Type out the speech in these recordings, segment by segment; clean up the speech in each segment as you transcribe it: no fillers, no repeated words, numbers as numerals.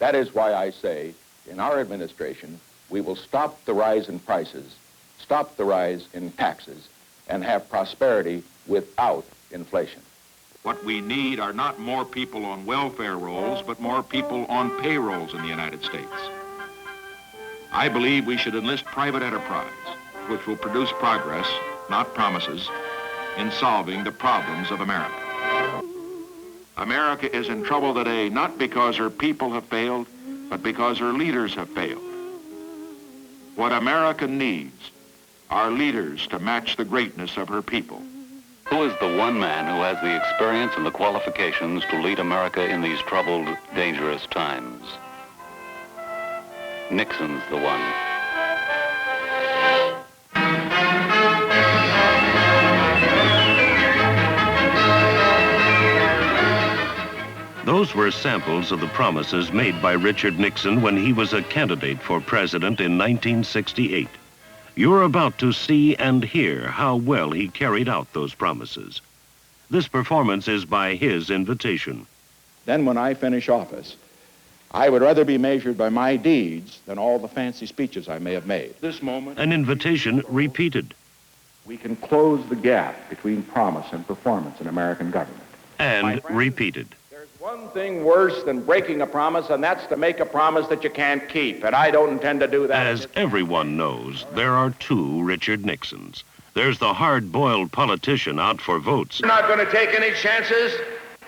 That is why I say, in our administration, we will stop the rise in prices, stop the rise in taxes, and have prosperity without inflation. What we need are not more people on welfare rolls, but more people on payrolls in the United States. I believe we should enlist private enterprise, which will produce progress, not promises, in solving the problems of America. America is in trouble today not because her people have failed, but because her leaders have failed. What America needs are leaders to match the greatness of her people. Who is the one man who has the experience and the qualifications to lead America in these troubled, dangerous times? Nixon's the one. Those were samples of the promises made by Richard Nixon when he was a candidate for president in 1968. You're about to see and hear how well he carried out those promises. This performance is by his invitation. Then when I finish office, I would rather be measured by my deeds than all the fancy speeches I may have made. This moment, An invitation repeated. we can close the gap between promise and performance in American government. And repeated. There's one thing worse than breaking a promise, and that's to make a promise that you can't keep, and I don't intend to do that. As everyone knows, there are two Richard Nixons. There's the hard-boiled politician out for votes. We're not going to take any chances.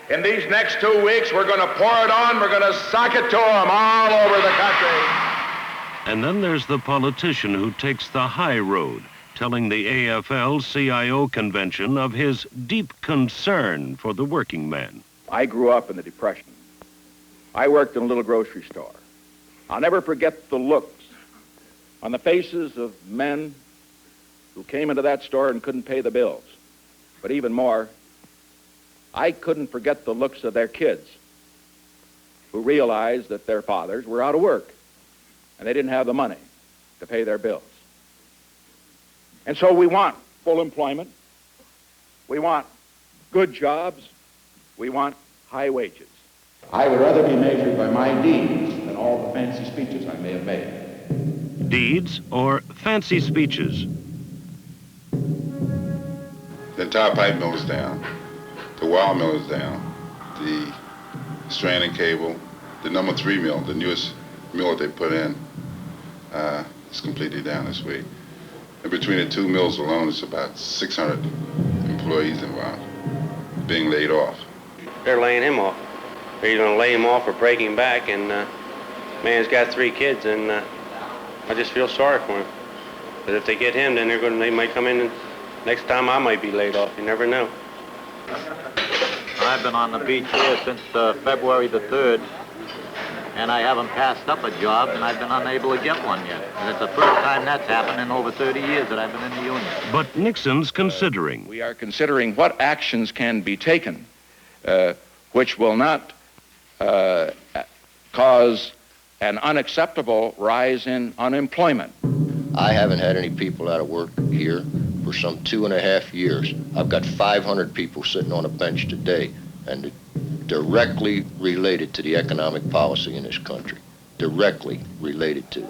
In these next 2 weeks, we're going to pour it on. We're going to sock it to them all over the country. And then there's the politician who takes the high road, telling the AFL-CIO convention of his deep concern for the working man. I grew up in the Depression. I worked in a little grocery store. I'll never forget the looks on the faces of men who came into that store and couldn't pay the bills. But even more, I couldn't forget the looks of their kids who realized that their fathers were out of work and they didn't have the money to pay their bills. And so we want full employment. We want good jobs. We want high wages. I would rather be measured by my deeds than all the fancy speeches I may have made. Deeds or fancy speeches? The entire pipe mill is down. The wire mill is down. The stranding cable, the number 3 mill, the newest mill that they put in, is completely down this week. And between the 2 mills alone, it's about 600 employees involved being laid off. They're laying him off. They're either going to lay him off or break him back, and man's got 3 kids, and I just feel sorry for him. But if they get him, then they might come in, and next time I might be laid off. You never know. I've been on the beach here since February the 3rd, and I haven't passed up a job, and I've been unable to get one yet. And it's the first time that's happened in over 30 years that I've been in the union. But Nixon's considering. We are considering what actions can be taken which will not cause an unacceptable rise in unemployment. I haven't had any people out of work here for some 2.5 years. I've got 500 people sitting on a bench today, and directly related to the economic policy in this country. Directly related to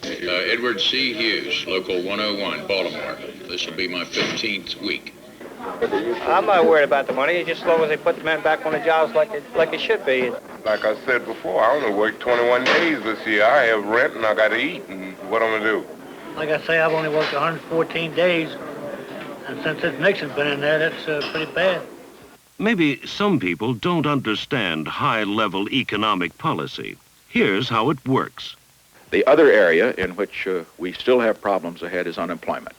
it. Edward C. Hughes, Local 101, Baltimore. This will be my 15th week. I'm not worried about the money, just as long as they put the men back on the jobs like it should be. Like I said before, I only worked 21 days this year. I have rent and I got to eat, and what I'm going to do? Like I say, I've only worked 114 days, and since Nixon's been in there, that's pretty bad. Maybe some people don't understand high-level economic policy. Here's how it works. The other area in which we still have problems ahead is unemployment.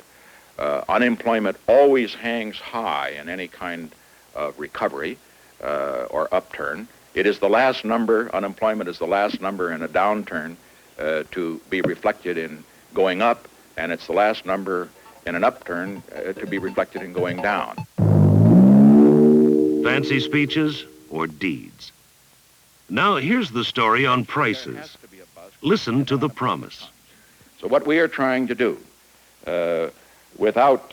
Unemployment always hangs high in any kind of recovery or upturn. It is the last number, unemployment is the last number in a downturn to be reflected in going up, and it's the last number in an upturn to be reflected in going down. Fancy speeches or deeds? Now here's the story on prices. Listen to the promise. So what we are trying to do, without,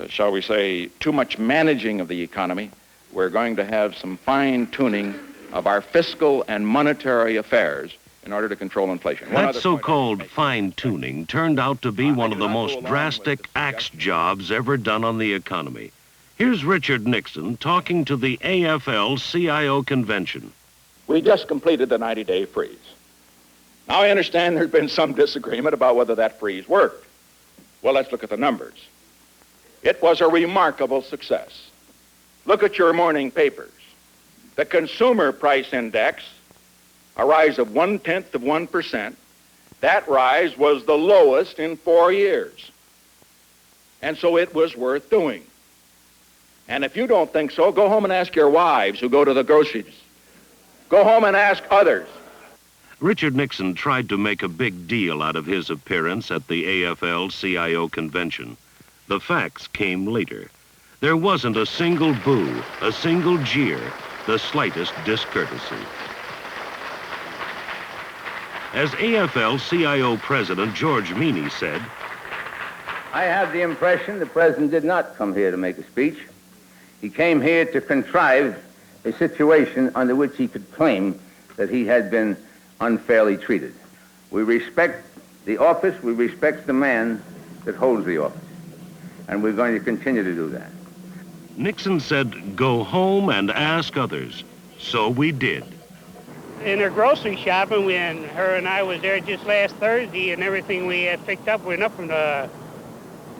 shall we say, too much managing of the economy, we're going to have some fine-tuning of our fiscal and monetary affairs in order to control inflation. That so-called fine-tuning turned out to be one of the most drastic axe jobs ever done on the economy. Here's Richard Nixon talking to the AFL-CIO convention. We just completed the 90-day freeze. Now, I understand there's been some disagreement about whether that freeze worked. Well, let's look at the numbers. It was a remarkable success. Look at your morning papers. The consumer price index, a rise of 0.1%, that rise was the lowest in 4 years. And so it was worth doing. And if you don't think so, go home and ask your wives who go to the groceries. Go home and ask others. Richard Nixon tried to make a big deal out of his appearance at the AFL-CIO convention. The facts came later. There wasn't a single boo, a single jeer, the slightest discourtesy. As AFL-CIO President George Meany said, I have the impression the President did not come here to make a speech. He came here to contrive a situation under which he could claim that he had been unfairly treated. We respect the office, we respect the man that holds the office, and we're going to continue to do that. Nixon said, go home and ask others. So we did. In her grocery shopping, her and I was there just last Thursday, and everything we had picked up went up from the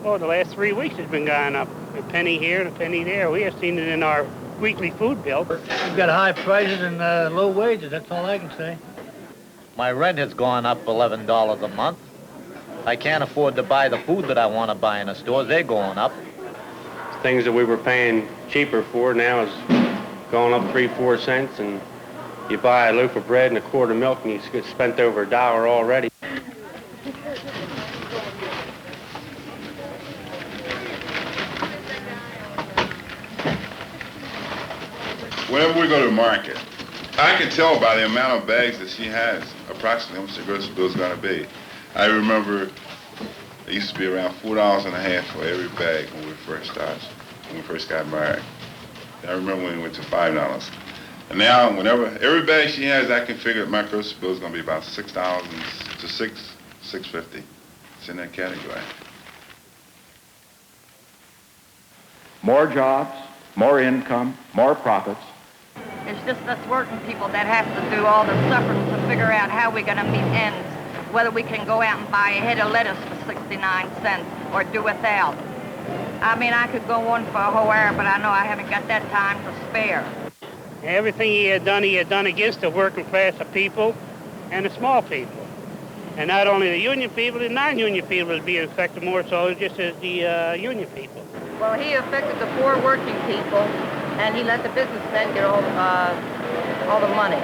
last 3 weeks has been going up. A penny here and a penny there. We have seen it in our weekly food bill. We've got high prices and low wages, that's all I can say. My rent has gone up $11 a month. I can't afford to buy the food that I want to buy in the stores. They're going up. Things that we were paying cheaper for now is going up 3-4 cents, and you buy a loaf of bread and a quart of milk and you get spent over $1 already. Whenever we go to the market, I can tell by the amount of bags that she has approximately how much the grocery bill is going to be. I remember it used to be around $4.50 for every bag when we first got married. I remember when we went to $5. And now, whenever every bag she has, I can figure that my grocery bill is going to be about $6 to $6.50. It's in that category. More jobs, more income, more profits. It's just us working people that have to do all the suffering to figure out how we're going to meet ends, whether we can go out and buy a head of lettuce for 69 cents or do without. I mean, I could go on for a whole hour, but I know I haven't got that time to spare. Everything he had done against the working class of people and the small people. And not only the union people, the non-union people is being affected more so just as the union people. Well, he affected the poor working people, and he let the businessmen get all the money.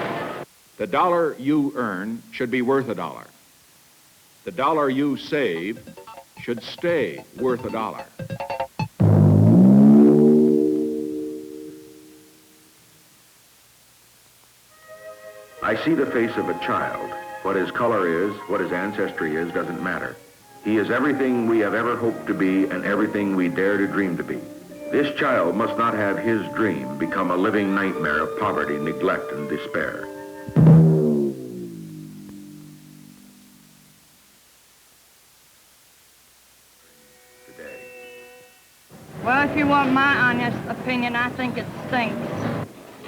The dollar you earn should be worth $1. The dollar you save should stay worth $1. I see the face of a child. What his color is, what his ancestry is, doesn't matter. He is everything we have ever hoped to be and everything we dare to dream to be. This child must not have his dream become a living nightmare of poverty, neglect, and despair. Well, if you want my honest opinion, I think it stinks.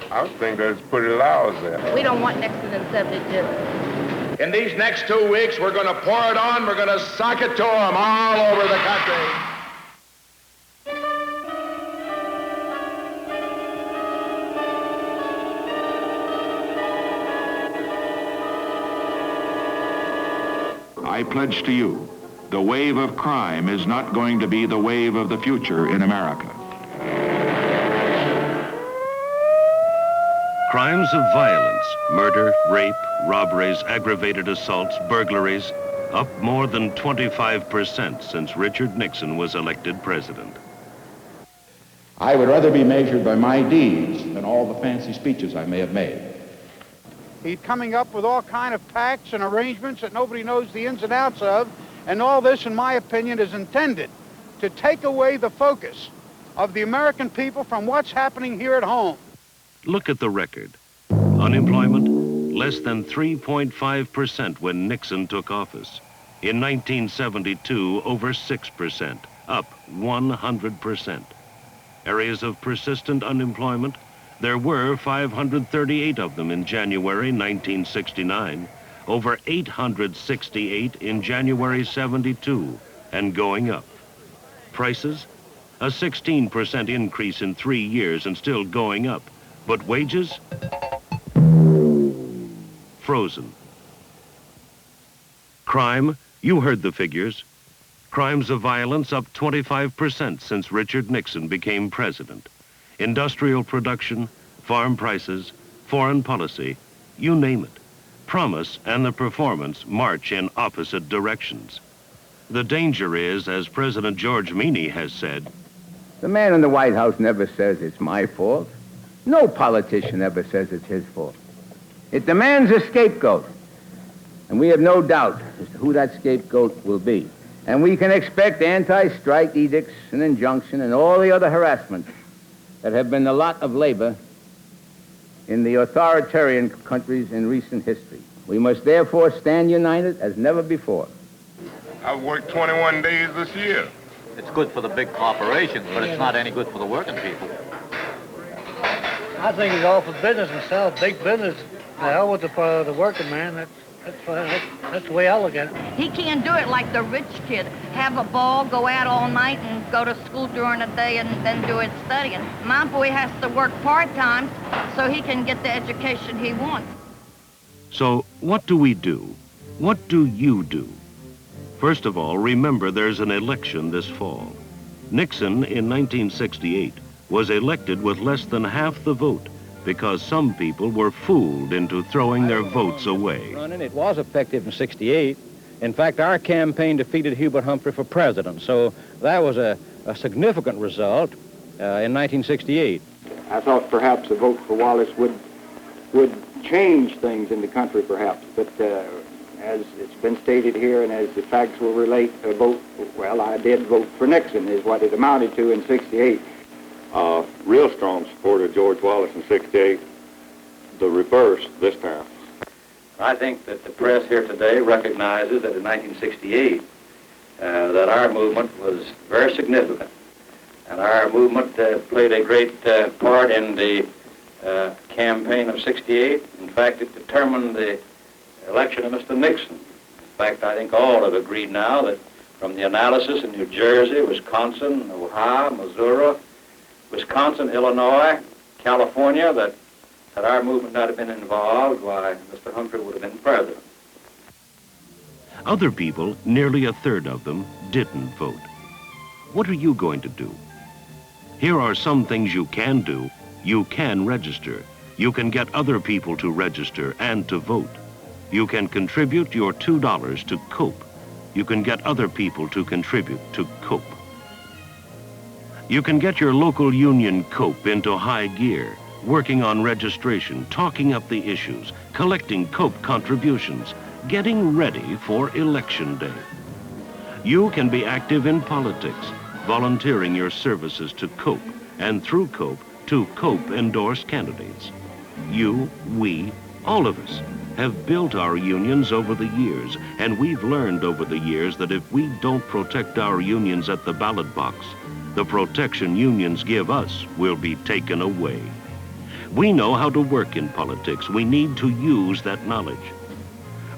I think that's pretty lousy. We don't want Nixon in 72. In these next 2 weeks, we're going to pour it on. We're going to sock it to them all over the country. I pledge to you, the wave of crime is not going to be the wave of the future in America. Crimes of violence, murder, rape, robberies, aggravated assaults, burglaries, up more than 25% since Richard Nixon was elected president. I would rather be measured by my deeds than all the fancy speeches I may have made. He's coming up with all kind of pacts and arrangements that nobody knows the ins and outs of, and all this, in my opinion, is intended to take away the focus of the American people from what's happening here at home. Look at the record. Unemployment, less than 3.5% when Nixon took office. In 1972, over 6%, up 100%. Areas of persistent unemployment, there were 538 of them in January 1969, over 868 in January 72, and going up. Prices, a 16% increase in 3 years and still going up. But wages, frozen. Crime, you heard the figures. Crimes of violence up 25% since Richard Nixon became president. Industrial production, farm prices, foreign policy, you name it. Promise and the performance march in opposite directions. The danger is, as President George Meany has said, the man in the White House never says it's my fault. No politician ever says it's his fault. It demands a scapegoat. And we have no doubt as to who that scapegoat will be. And we can expect anti-strike edicts and injunction and all the other harassment that have been the lot of labor in the authoritarian countries in recent history. We must therefore stand united as never before. I've worked 21 days this year. It's good for the big corporations, but it's not any good for the working people. I think it's all for business itself, big business. The hell with the working man. That's the way I look at it. He can't do it like the rich kid. Have a ball, go out all night, and go to school during the day and then do his studying. My boy has to work part-time so he can get the education he wants. So what do we do? What do you do? First of all, remember there's an election this fall. Nixon in 1968 was elected with less than half the vote because some people were fooled into throwing their votes away. It was effective in '68. In fact, our campaign defeated Hubert Humphrey for president, so that was a significant result in 1968. I thought perhaps a vote for Wallace would change things in the country, perhaps, but as it's been stated here and as the facts will relate, I did vote for Nixon, is what it amounted to in '68. Real strong supporter of George Wallace in '68, the reverse this time. I think that the press here today recognizes that in 1968, that our movement was very significant. And our movement played a great part in the campaign of '68. In fact, it determined the election of Mr. Nixon. In fact, I think all have agreed now that from the analysis in New Jersey, Wisconsin, Ohio, Missouri, Wisconsin, Illinois, California, that had our movement not have been involved, why, Mr. Humphrey would have been president. Other people, nearly a third of them, didn't vote. What are you going to do? Here are some things you can do. You can register. You can get other people to register and to vote. You can contribute your $2 to COPE. You can get other people to contribute to COPE. You can get your local union COPE into high gear, working on registration, talking up the issues, collecting COPE contributions, getting ready for Election Day. You can be active in politics, volunteering your services to COPE, and through COPE to COPE-endorsed candidates. You, we, all of us have built our unions over the years, and we've learned over the years that if we don't protect our unions at the ballot box, the protection unions give us will be taken away. We know how to work in politics. We need to use that knowledge.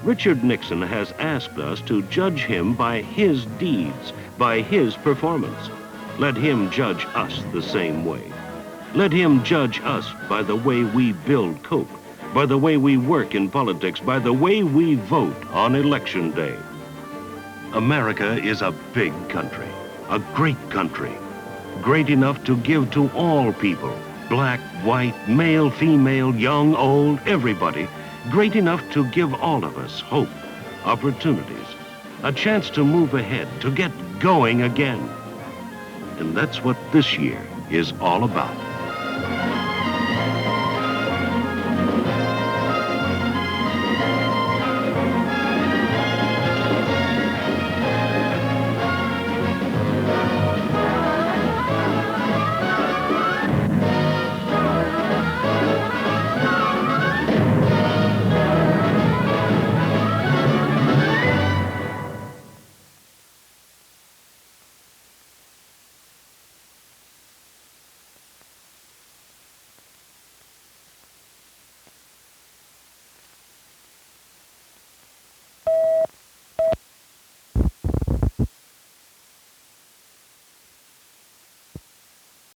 Richard Nixon has asked us to judge him by his deeds, by his performance. Let him judge us the same way. Let him judge us by the way we build COPE, by the way we work in politics, by the way we vote on Election Day. America is a big country, a great country, great enough to give to all people, black, white, male, female, young, old, everybody, great enough to give all of us hope, opportunities, a chance to move ahead, to get going again. And that's what this year is all about.